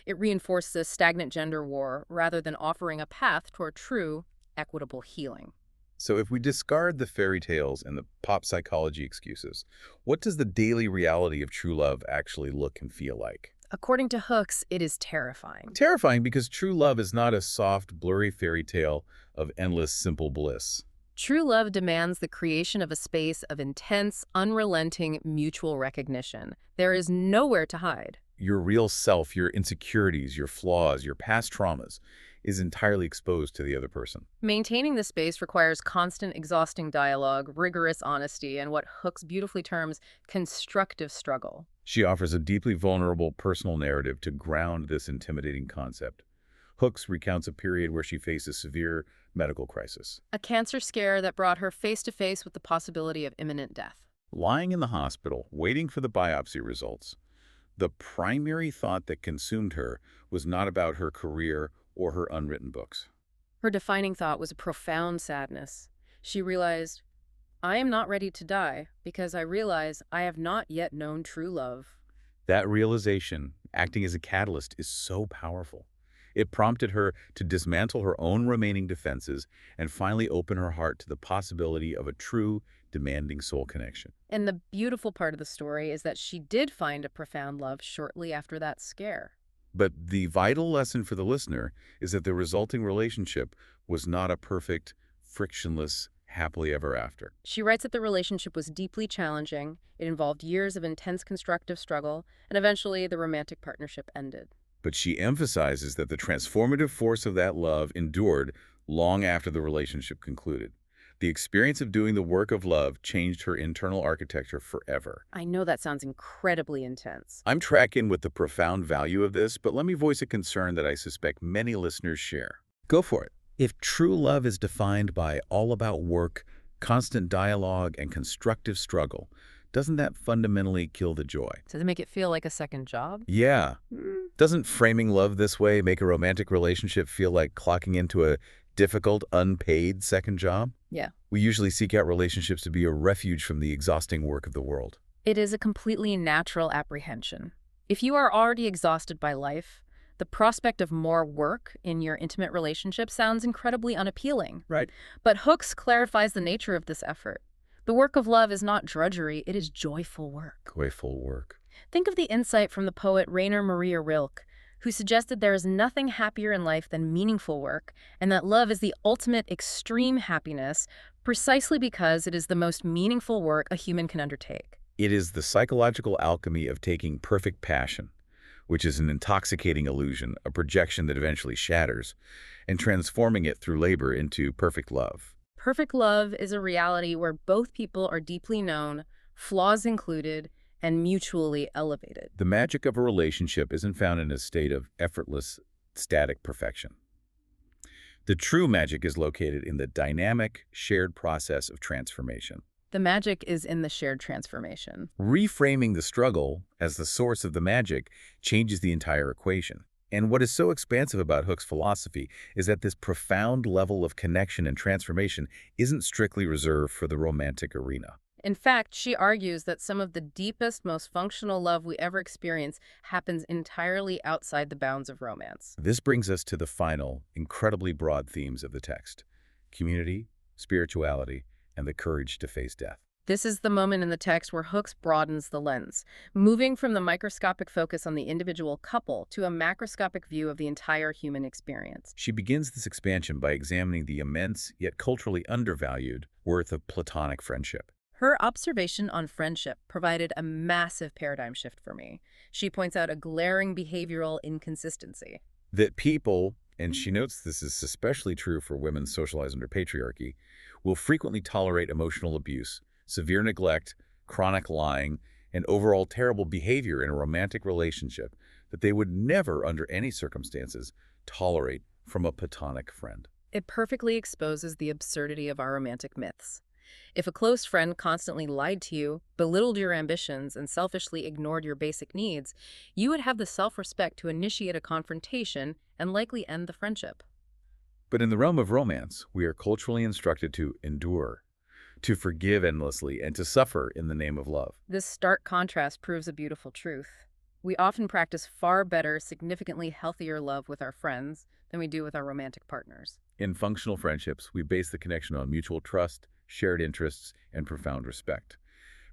It reinforces a stagnant gender war rather than offering a path toward true, equitable healing. So if we discard the fairy tales and the pop psychology excuses, what does the daily reality of true love actually look and feel like? According to Hooks, it is terrifying. Terrifying because true love is not a soft, blurry fairy tale of endless, simple bliss. True love demands the creation of a space of intense, unrelenting mutual recognition. There is nowhere to hide. Your real self, your insecurities, your flaws, your past traumas is entirely exposed to the other person. Maintaining the space requires constant, exhausting dialogue, rigorous honesty, and what Hooks beautifully terms constructive struggle. She offers a deeply vulnerable personal narrative to ground this intimidating concept. Hooks recounts a period where she faced a severe medical crisis. A cancer scare that brought her face to face with the possibility of imminent death. Lying in the hospital, waiting for the biopsy results, the primary thought that consumed her was not about her career or her unwritten books. Her defining thought was a profound sadness. She realized, I am not ready to die because I realize I have not yet known true love. That realization, acting as a catalyst, is so powerful. It prompted her to dismantle her own remaining defenses and finally open her heart to the possibility of a true, demanding soul connection. And the beautiful part of the story is that she did find a profound love shortly after that scare. But the vital lesson for the listener is that the resulting relationship was not a perfect, frictionless, happily ever after. She writes that the relationship was deeply challenging, it involved years of intense constructive struggle, and eventually the romantic partnership ended. But she emphasizes that the transformative force of that love endured long after the relationship concluded. The experience of doing the work of love changed her internal architecture forever. I know that sounds incredibly intense. I'm tracking with the profound value of this, but let me voice a concern that I suspect many listeners share. Go for it. If true love is defined by all about work, constant dialogue, and constructive struggle, doesn't that fundamentally kill the joy? Does it make it feel like a second job? Yeah. Doesn't framing love this way make a romantic relationship feel like clocking into a difficult, unpaid second job? Yeah. We usually seek out relationships to be a refuge from the exhausting work of the world. It is a completely natural apprehension. If you are already exhausted by life, the prospect of more work in your intimate relationship sounds incredibly unappealing. Right. But Hooks clarifies the nature of this effort. The work of love is not drudgery, it is joyful work. Joyful work. Think of the insight from the poet Rainer Maria Rilke, who suggested there is nothing happier in life than meaningful work, and that love is the ultimate extreme happiness precisely because it is the most meaningful work a human can undertake. It is the psychological alchemy of taking perfect passion, which is an intoxicating illusion, a projection that eventually shatters, and transforming it through labor into perfect love. Perfect love is a reality where both people are deeply known, flaws included, and mutually elevated. The magic of a relationship isn't found in a state of effortless, static perfection. The true magic is located in the dynamic, shared process of transformation. The magic is in the shared transformation. Reframing the struggle as the source of the magic changes the entire equation. And what is so expansive about Hooke's philosophy is that this profound level of connection and transformation isn't strictly reserved for the romantic arena. In fact, she argues that some of the deepest, most functional love we ever experience happens entirely outside the bounds of romance. This brings us to the final, incredibly broad themes of the text: community, spirituality, and the courage to face death. This is the moment in the text where Hooks broadens the lens, moving from the microscopic focus on the individual couple to a macroscopic view of the entire human experience. She begins this expansion by examining the immense, yet culturally undervalued, worth of platonic friendship. Her observation on friendship provided a massive paradigm shift for me. She points out a glaring behavioral inconsistency. That people, and she notes this is especially true for women socialized under patriarchy, will frequently tolerate emotional abuse, severe neglect, chronic lying, and overall terrible behavior in a romantic relationship that they would never, under any circumstances, tolerate from a platonic friend. It perfectly exposes the absurdity of our romantic myths. If a close friend constantly lied to you, belittled your ambitions, and selfishly ignored your basic needs, you would have the self-respect to initiate a confrontation and likely end the friendship. But in the realm of romance, we are culturally instructed to endure, to forgive endlessly, and to suffer in the name of love. This stark contrast proves a beautiful truth. We often practice far better, significantly healthier love with our friends than we do with our romantic partners. In functional friendships, we base the connection on mutual trust, shared interests, and profound respect.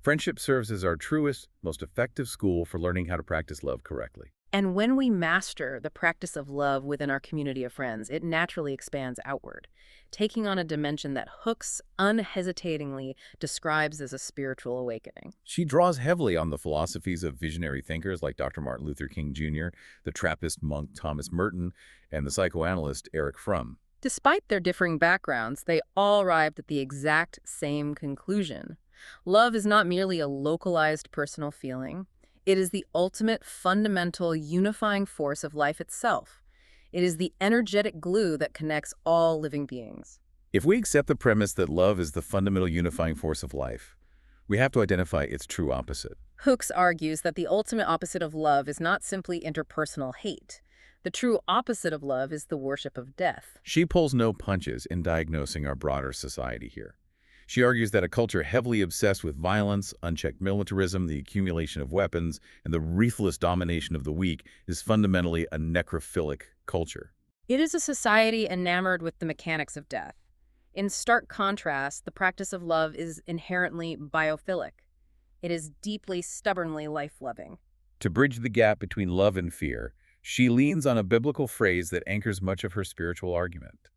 Friendship serves as our truest, most effective school for learning how to practice love correctly. And when we master the practice of love within our community of friends, it naturally expands outward, taking on a dimension that Hooks unhesitatingly describes as a spiritual awakening. She draws heavily on the philosophies of visionary thinkers like Dr. Martin Luther King Jr., the Trappist monk Thomas Merton, and the psychoanalyst Erich Fromm. Despite their differing backgrounds, they all arrived at the exact same conclusion. Love is not merely a localized personal feeling. It is the ultimate, fundamental, unifying force of life itself. It is the energetic glue that connects all living beings. If we accept the premise that love is the fundamental unifying force of life, we have to identify its true opposite. Hooks argues that the ultimate opposite of love is not simply interpersonal hate. The true opposite of love is the worship of death. She pulls no punches in diagnosing our broader society here. She argues that a culture heavily obsessed with violence, unchecked militarism, the accumulation of weapons, and the ruthless domination of the weak is fundamentally a necrophilic culture. It is a society enamored with the mechanics of death. In stark contrast, the practice of love is inherently biophilic. It is deeply, stubbornly life-loving. To bridge the gap between love and fear, she leans on a biblical phrase that anchors much of her spiritual argument.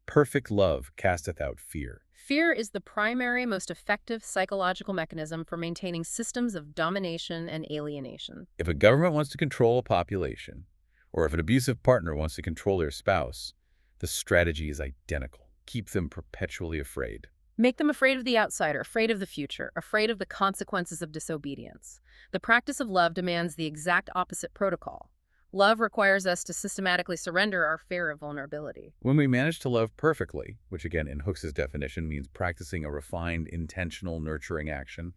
Perfect love casteth out fear. Fear is the primary, most effective psychological mechanism for maintaining systems of domination and alienation. If a government wants to control a population, or if an abusive partner wants to control their spouse, the strategy is identical. Keep them perpetually afraid. Make them afraid of the outsider, afraid of the future, afraid of the consequences of disobedience. The practice of love demands the exact opposite protocol. Love requires us to systematically surrender our fear of vulnerability. When we manage to love perfectly, which again in Hooks' definition means practicing a refined, intentional, nurturing action,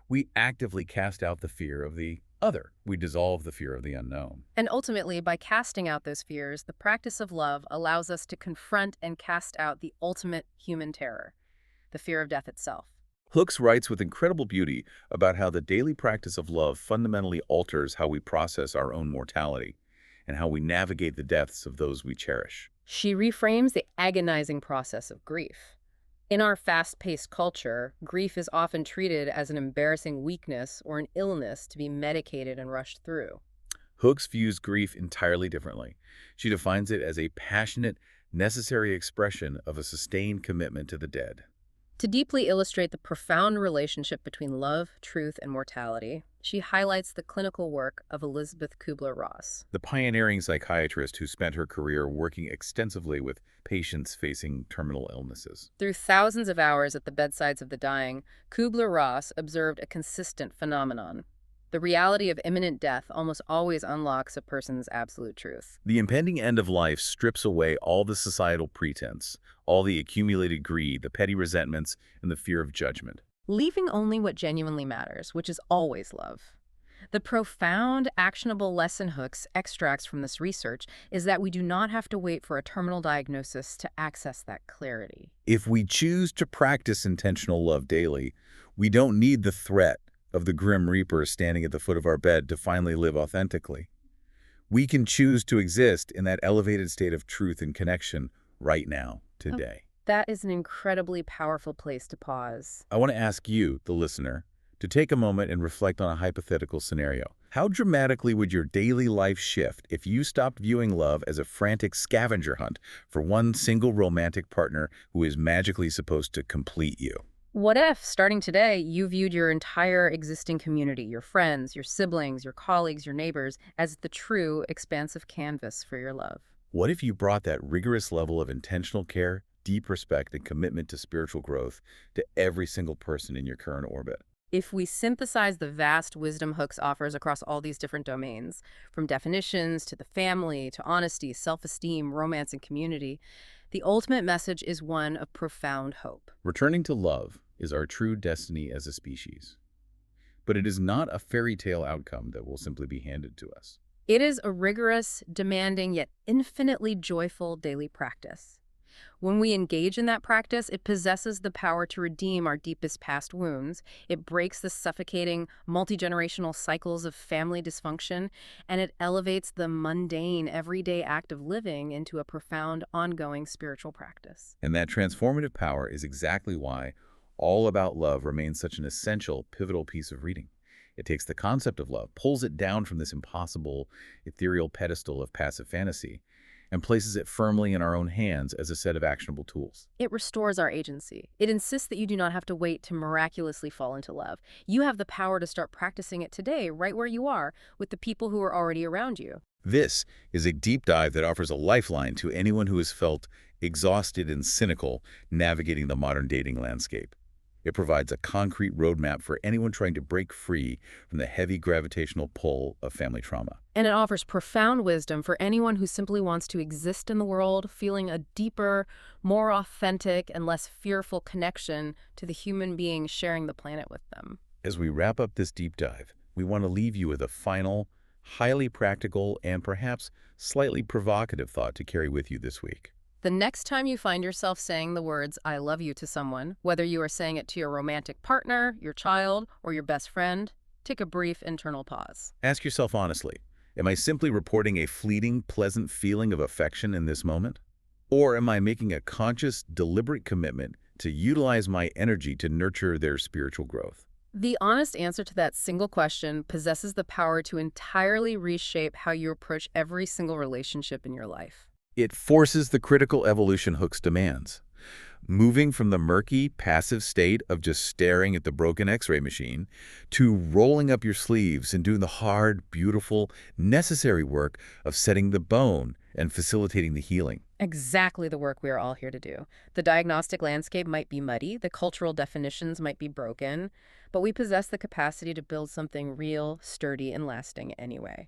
we actively cast out the fear of the other. We dissolve the fear of the unknown. And ultimately, by casting out those fears, the practice of love allows us to confront and cast out the ultimate human terror, the fear of death itself. Hooks writes with incredible beauty about how the daily practice of love fundamentally alters how we process our own mortality and how we navigate the deaths of those we cherish. She reframes the agonizing process of grief. In our fast-paced culture, grief is often treated as an embarrassing weakness or an illness to be medicated and rushed through. Hooks views grief entirely differently. She defines it as a passionate, necessary expression of a sustained commitment to the dead. To deeply illustrate the profound relationship between love, truth, and mortality, she highlights the clinical work of Elisabeth Kubler-Ross. The pioneering psychiatrist who spent her career working extensively with patients facing terminal illnesses. Through thousands of hours at the bedsides of the dying, Kubler-Ross observed a consistent phenomenon. The reality of imminent death almost always unlocks a person's absolute truth. The impending end of life strips away all the societal pretense, all the accumulated greed, the petty resentments, and the fear of judgment. Leaving only what genuinely matters, which is always love. The profound, actionable lesson hooks extracts from this research is that we do not have to wait for a terminal diagnosis to access that clarity. If we choose to practice intentional love daily, we don't need the threat of the grim reaper standing at the foot of our bed to finally live authentically. We can choose to exist in that elevated state of truth and connection right now, Oh, today. that is an incredibly powerful place to pause. I want to ask you, the listener, to take a moment and reflect on a hypothetical scenario. How dramatically would your daily life shift if you stopped viewing love as a frantic scavenger hunt for one single romantic partner who is magically supposed to complete you? What if, starting today, you viewed your entire existing community, your friends, your siblings, your colleagues, your neighbors, as the true, expansive canvas for your love? What if you brought that rigorous level of intentional care, deep respect, and commitment to spiritual growth to every single person in your current orbit? If we synthesize the vast wisdom Hooks offers across all these different domains, from definitions to the family to honesty, self-esteem, romance, and community, the ultimate message is one of profound hope. Returning to love is our true destiny as a species. But it is not a fairy tale outcome that will simply be handed to us. It is a rigorous, demanding, yet infinitely joyful daily practice. When we engage in that practice, it possesses the power to redeem our deepest past wounds. It breaks the suffocating, multi-generational cycles of family dysfunction, and it elevates the mundane, everyday act of living into a profound, ongoing spiritual practice. And that transformative power is exactly why All About Love remains such an essential, pivotal piece of reading. It takes the concept of love, pulls it down from this impossible, ethereal pedestal of passive fantasy, and places it firmly in our own hands as a set of actionable tools. It restores our agency. It insists that you do not have to wait to miraculously fall into love. You have the power to start practicing it today, right where you are, with the people who are already around you. This is a deep dive that offers a lifeline to anyone who has felt exhausted and cynical navigating the modern dating landscape. It provides a concrete roadmap for anyone trying to break free from the heavy gravitational pull of family trauma. And it offers profound wisdom for anyone who simply wants to exist in the world, feeling a deeper, more authentic, and less fearful connection to the human being sharing the planet with them. As we wrap up this deep dive, we want to leave you with a final, highly practical, and perhaps slightly provocative thought to carry with you this week. The next time you find yourself saying the words, I love you to someone, whether you are saying it to your romantic partner, your child, or your best friend, take a brief internal pause. Ask yourself honestly, am I simply reporting a fleeting, pleasant feeling of affection in this moment? Or am I making a conscious, deliberate commitment to utilize my energy to nurture their spiritual growth? The honest answer to that single question possesses the power to entirely reshape how you approach every single relationship in your life. It forces the critical evolution Hooks demands, moving from the murky, passive state of just staring at the broken X-ray machine to rolling up your sleeves and doing the hard, beautiful, necessary work of setting the bone and facilitating the healing. Exactly the work we are all here to do. The diagnostic landscape might be muddy, the cultural definitions might be broken, but we possess the capacity to build something real, sturdy, and lasting anyway.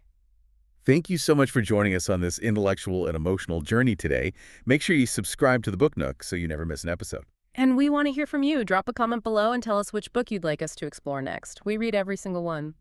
Thank you so much for joining us on this intellectual and emotional journey today. Make sure you subscribe to the Book Nook so you never miss an episode. And we want to hear from you. Drop a comment below and tell us which book you'd like us to explore next. We read every single one.